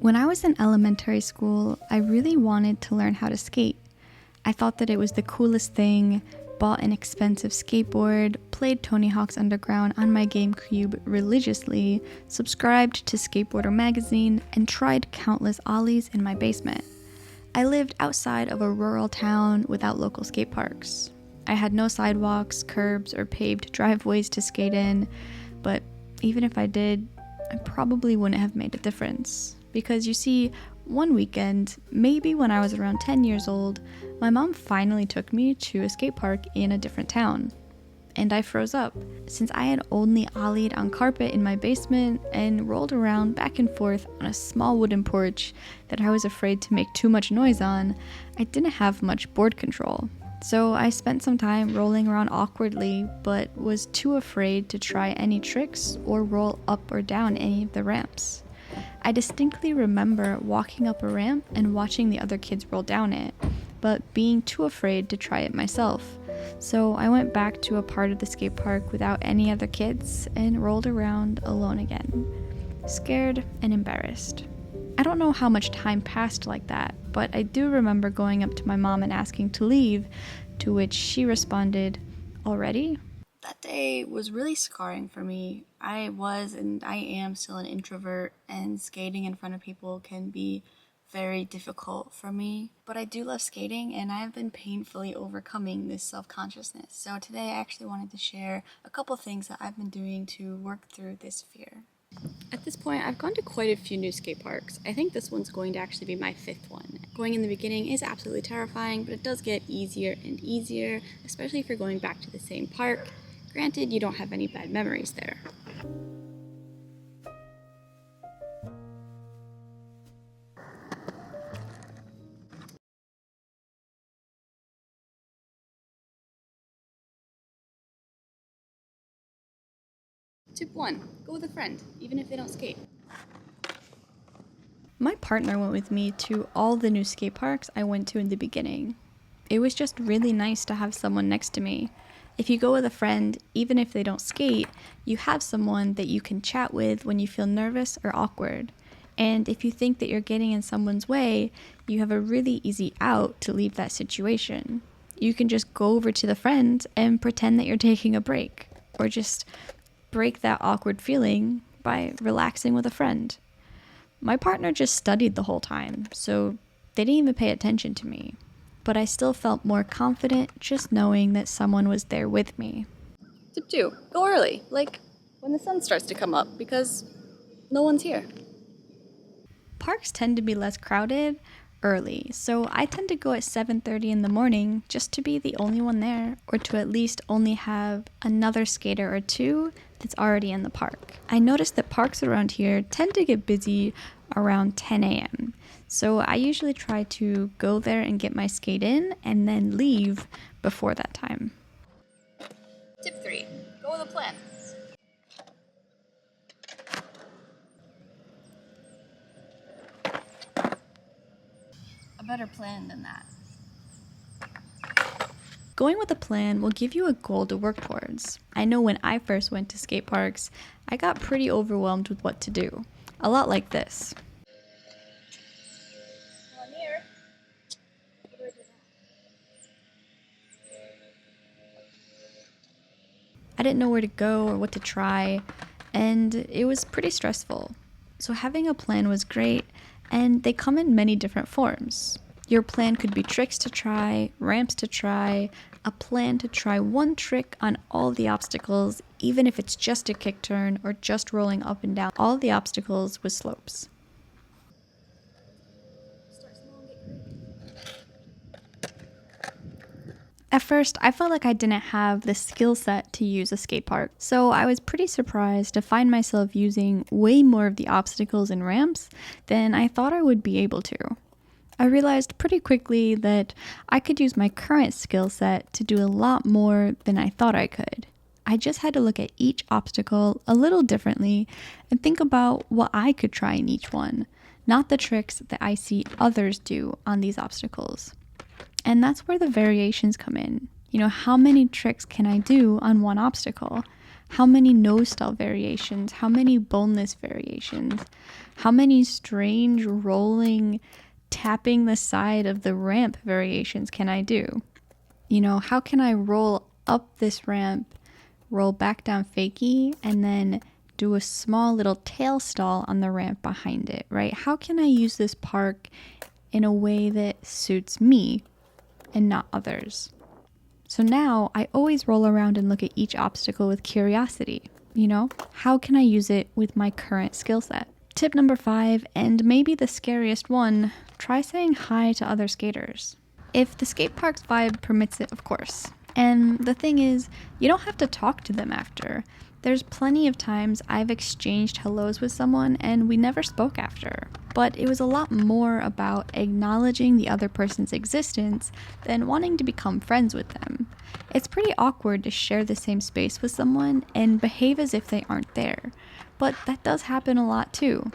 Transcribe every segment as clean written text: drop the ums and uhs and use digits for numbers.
When I was in elementary school, I really wanted to learn how to skate. I thought that it was the coolest thing, bought an expensive skateboard, played Tony Hawk's Underground on my GameCube religiously, subscribed to Skateboarder magazine, and tried countless ollies in my basement. I lived outside of a rural town without local skate parks. I had no sidewalks, curbs, or paved driveways to skate in, but even if I did, I probably wouldn't have made a difference. Because you see, one weekend, maybe when I was around 10 years old, my mom finally took me to a skate park in a different town. And I froze up, since I had only ollied on carpet in my basement and rolled around back and forth on a small wooden porch that I was afraid to make too much noise on. I didn't have much board control. So I spent some time rolling around awkwardly, but was too afraid to try any tricks or roll up or down any of the ramps. I distinctly remember walking up a ramp and watching the other kids roll down it, but being too afraid to try it myself. So I went back to a part of the skate park without any other kids and rolled around alone again, scared and embarrassed. I don't know how much time passed like that, but I do remember going up to my mom and asking to leave, to which she responded, "Already?" That day was really scarring for me. I was and I am still an introvert, and skating in front of people can be very difficult for me. But I do love skating, and I have been painfully overcoming this self-consciousness. So today I actually wanted to share a couple things that I've been doing to work through this fear. At this point, I've gone to quite a few new skate parks. I think this one's going to actually be my 5th one. Going in the beginning is absolutely terrifying, but it does get easier and easier, especially if you're going back to the same park. Granted, you don't have any bad memories there. Tip 1. Go with a friend, even if they don't skate. My partner went with me to all the new skate parks I went to in the beginning. It was just really nice to have someone next to me. If you go with a friend, even if they don't skate, you have someone that you can chat with when you feel nervous or awkward. And if you think that you're getting in someone's way, you have a really easy out to leave that situation. You can just go over to the friend and pretend that you're taking a break, or just break that awkward feeling by relaxing with a friend. My partner just studied the whole time, so they didn't even pay attention to me. But I still felt more confident just knowing that someone was there with me. Tip 2. Go early, like when the sun starts to come up, because no one's here. Parks tend to be less crowded early, so I tend to go at 7:30 in the morning just to be the only one there, or to at least only have another skater or two that's already in the park. I noticed that parks around here tend to get busy around 10 a.m., so I usually try to go there and get my skate in and then leave before that time. Tip 3. Go with a plan. A better plan than that. Going with a plan will give you a goal to work towards. I know when I first went to skate parks, I got pretty overwhelmed with what to do. A lot like this. Well, I'm here. What do I do now? I didn't know where to go or what to try, and it was pretty stressful. So having a plan was great, and they come in many different forms. Your plan could be tricks to try, ramps to try, a plan to try one trick on all the obstacles, even if it's just a kick turn or just rolling up and down all the obstacles with slopes. At first, I felt like I didn't have the skill set to use a skate park, so I was pretty surprised to find myself using way more of the obstacles and ramps than I thought I would be able to. I realized pretty quickly that I could use my current skill set to do a lot more than I thought I could. I just had to look at each obstacle a little differently and think about what I could try in each one, not the tricks that I see others do on these obstacles. And that's where the variations come in. How many tricks can I do on one obstacle? How many nose style variations? How many boneless variations? How many strange rolling, tapping the side of the ramp variations can I do? How can I roll up this ramp, roll back down fakie, and then do a small little tail stall on the ramp behind it, right? How can I use this park in a way that suits me and not others? So now I always roll around and look at each obstacle with curiosity. How can I use it with my current skill set? Tip number 5, and maybe the scariest one, try saying hi to other skaters. If the skate park's vibe permits it, of course. And the thing is, you don't have to talk to them after. There's plenty of times I've exchanged hellos with someone and we never spoke after. But it was a lot more about acknowledging the other person's existence than wanting to become friends with them. It's pretty awkward to share the same space with someone and behave as if they aren't there. But that does happen a lot too.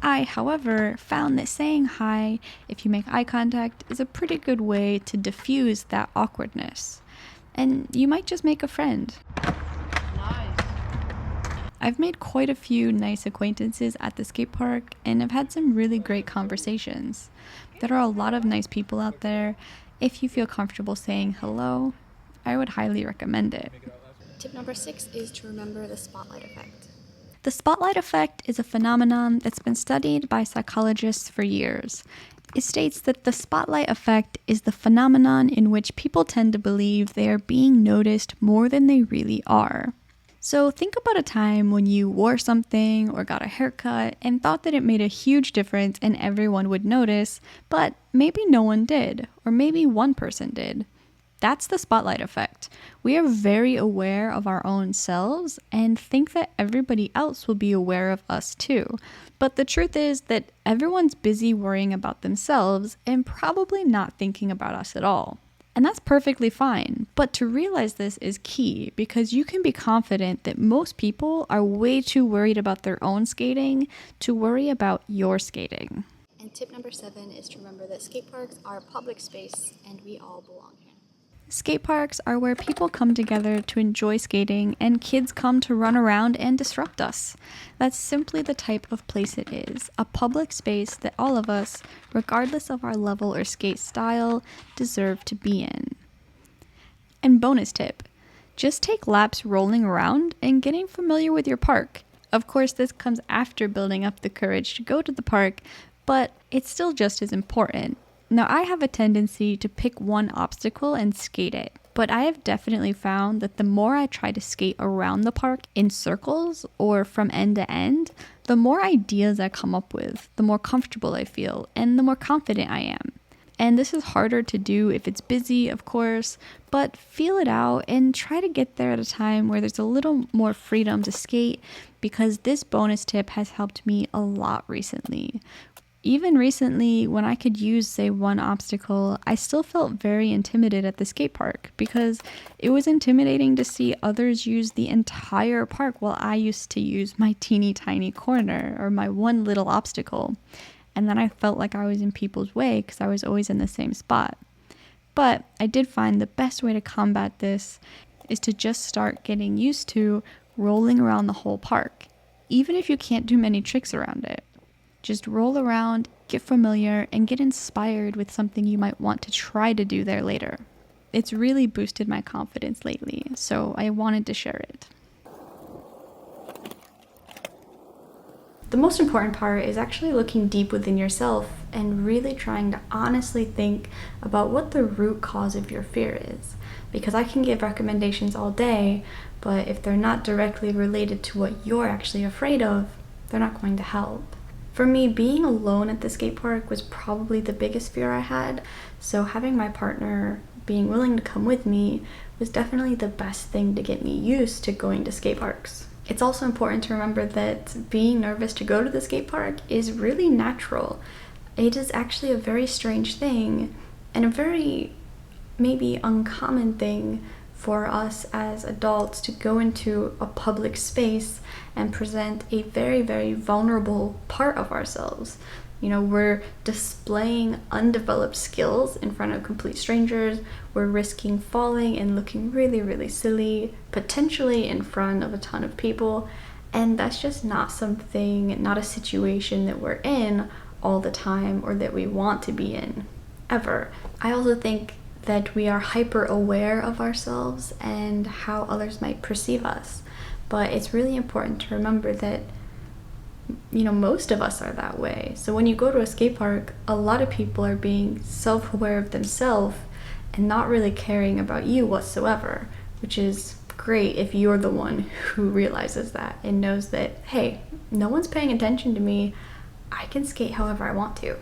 I, however, found that saying hi if you make eye contact is a pretty good way to diffuse that awkwardness. And you might just make a friend. I've made quite a few nice acquaintances at the skate park, and I've had some really great conversations. There are a lot of nice people out there. If you feel comfortable saying hello, I would highly recommend it. Tip number 6 is to remember the spotlight effect. The spotlight effect is a phenomenon that's been studied by psychologists for years. It states that the spotlight effect is the phenomenon in which people tend to believe they are being noticed more than they really are. So think about a time when you wore something or got a haircut and thought that it made a huge difference and everyone would notice, but maybe no one did, or maybe one person did. That's the spotlight effect. We are very aware of our own selves and think that everybody else will be aware of us too. But the truth is that everyone's busy worrying about themselves and probably not thinking about us at all. And that's perfectly fine, but to realize this is key because you can be confident that most people are way too worried about their own skating to worry about your skating. And tip number 7 is to remember that skate parks are a public space and we all belong here. Skate parks are where people come together to enjoy skating and kids come to run around and disrupt us. That's simply the type of place it is, a public space that all of us, regardless of our level or skate style, deserve to be in. And bonus tip, just take laps rolling around and getting familiar with your park. Of course, this comes after building up the courage to go to the park, but it's still just as important. Now, I have a tendency to pick one obstacle and skate it, but I have definitely found that the more I try to skate around the park in circles or from end to end, the more ideas I come up with, the more comfortable I feel, and the more confident I am. And this is harder to do if it's busy, of course, but feel it out and try to get there at a time where there's a little more freedom to skate, because this bonus tip has helped me a lot recently. Even recently, when I could use, say, one obstacle, I still felt very intimidated at the skate park because it was intimidating to see others use the entire park while I used to use my teeny tiny corner or my one little obstacle. And then I felt like I was in people's way because I was always in the same spot. But I did find the best way to combat this is to just start getting used to rolling around the whole park, even if you can't do many tricks around it. Just roll around, get familiar, and get inspired with something you might want to try to do there later. It's really boosted my confidence lately, so I wanted to share it. The most important part is actually looking deep within yourself and really trying to honestly think about what the root cause of your fear is. Because I can give recommendations all day, but if they're not directly related to what you're actually afraid of, they're not going to help. For me, being alone at the skate park was probably the biggest fear I had, so having my partner being willing to come with me was definitely the best thing to get me used to going to skate parks. It's also important to remember that being nervous to go to the skate park is really natural. It is actually a very strange thing and a very maybe uncommon thing for us as adults to go into a public space and present a very, very vulnerable part of ourselves. We're displaying undeveloped skills in front of complete strangers. We're risking falling and looking really, really silly, potentially in front of a ton of people. And that's just not something, not a situation that we're in all the time or that we want to be in, ever. I also think that we are hyper aware of ourselves and how others might perceive us. But it's really important to remember that, most of us are that way. So when you go to a skate park, a lot of people are being self-aware of themselves and not really caring about you whatsoever, which is great if you're the one who realizes that and knows that, hey, no one's paying attention to me. I can skate however I want to.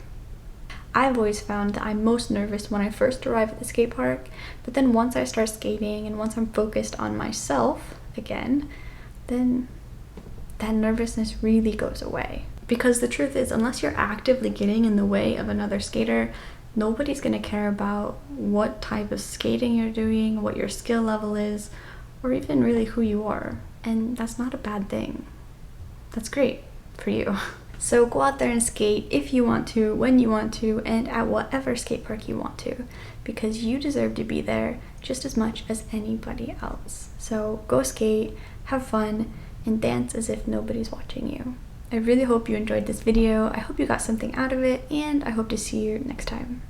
I've always found that I'm most nervous when I first arrive at the skate park, but then once I start skating and once I'm focused on myself again, then that nervousness really goes away. Because the truth is, unless you're actively getting in the way of another skater, nobody's going to care about what type of skating you're doing, what your skill level is, or even really who you are. And that's not a bad thing. That's great for you. So go out there and skate if you want to, when you want to, and at whatever skate park you want to, because you deserve to be there just as much as anybody else. So go skate, have fun, and dance as if nobody's watching you. I really hope you enjoyed this video. I hope you got something out of it, and I hope to see you next time.